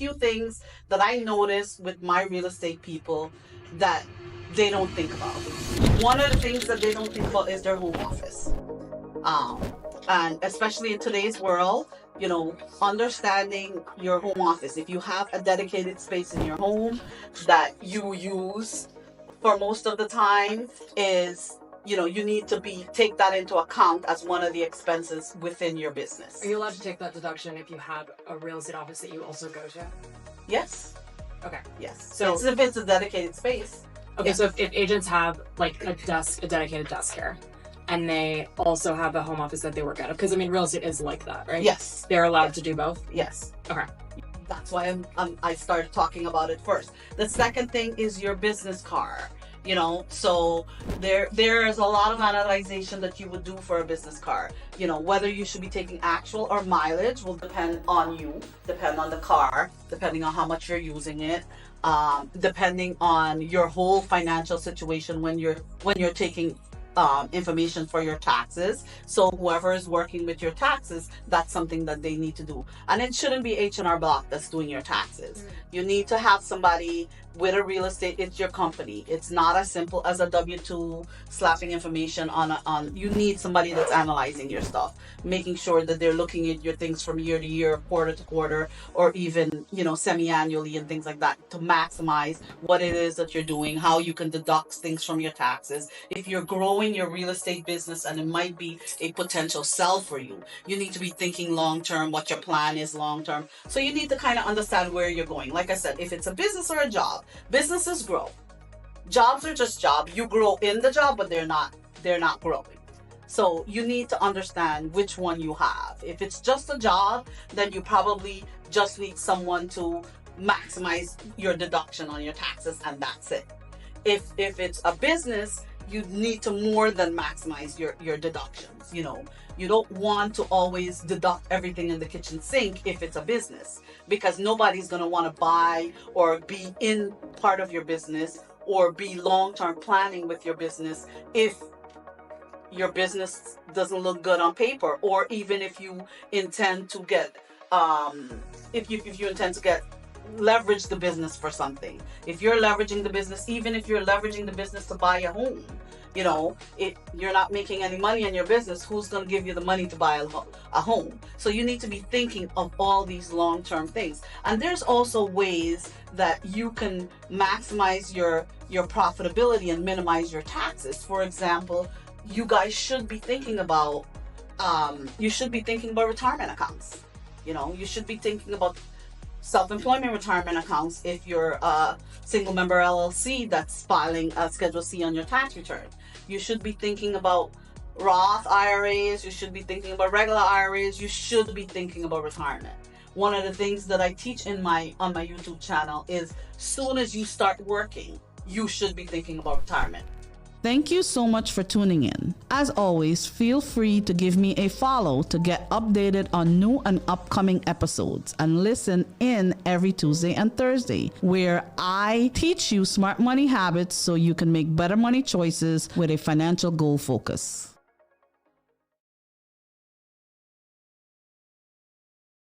few things that I notice with my real estate people that they don't think about. One of the things that they don't think about is their home office. And especially in today's world, you know, understanding your home office. If you have a dedicated space in your home that you use for most of the time, is, you know, you need to take that into account as one of the expenses within your business. Are you allowed to take that deduction if you have a real estate office that you also go to? Yes. Okay. Yes. So if it's a dedicated space. Okay, yes. So if agents have like a dedicated desk here, and they also have a home office that they work out of, because I mean, real estate is like that, right? Yes. They're allowed to do both? Yes. Okay. That's why I started talking about it first. The second thing is your business car. You know, so there is a lot of analyzation that you would do for a business car. You know, whether you should be taking actual or mileage will depend on you, depend on the car, depending on how much you're using it, depending on your whole financial situation when you're taking information for your taxes. So whoever is working with your taxes, that's something that they need to do. And it shouldn't be H&R Block that's doing your taxes. You need to have somebody with a real estate. It's your company. It's not as simple as a W-2 slapping information on. You need somebody that's analyzing your stuff, making sure that they're looking at your things from year to year, quarter to quarter, or even, you know, semi-annually and things like that, to maximize what it is that you're doing, how you can deduct things from your taxes. If you're growing your real estate business and it might be a potential sell for you, you need to be thinking long-term, what your plan is long-term. So you need to kind of understand where you're going. Like I said, if it's a business or a job, businesses grow. Jobs are just jobs. You grow in the job, but they're not growing. So you need to understand which one you have. If it's just a job, then you probably just need someone to maximize your deduction on your taxes, and that's it. If it's a business, you need to more than maximize your deductions. You know, you don't want to always deduct everything in the kitchen sink if it's a business, because nobody's going to want to buy or be in part of your business or be long-term planning with your business if your business doesn't look good on paper, or even if you intend to get if you intend to get leverage the business for something. If you're leveraging the business, even if you're leveraging the business to buy a home, you know, you're not making any money in your business, who's going to give you the money to buy a home? So you need to be thinking of all these long-term things. And there's also ways that you can maximize your profitability and minimize your taxes. For example, you guys should be thinking about retirement accounts. You know, you should be thinking about self-employment retirement accounts if you're a single member LLC that's filing a Schedule C on your tax return. You should be thinking about Roth IRAs. You should be thinking about regular IRAs. You should be thinking about retirement. One of the things that I teach on my YouTube channel is, soon as you start working, you should be thinking about retirement. Thank you so much for tuning in. As always, feel free to give me a follow to get updated on new and upcoming episodes, and listen in every Tuesday and Thursday, where I teach you smart money habits so you can make better money choices with a financial goal focus.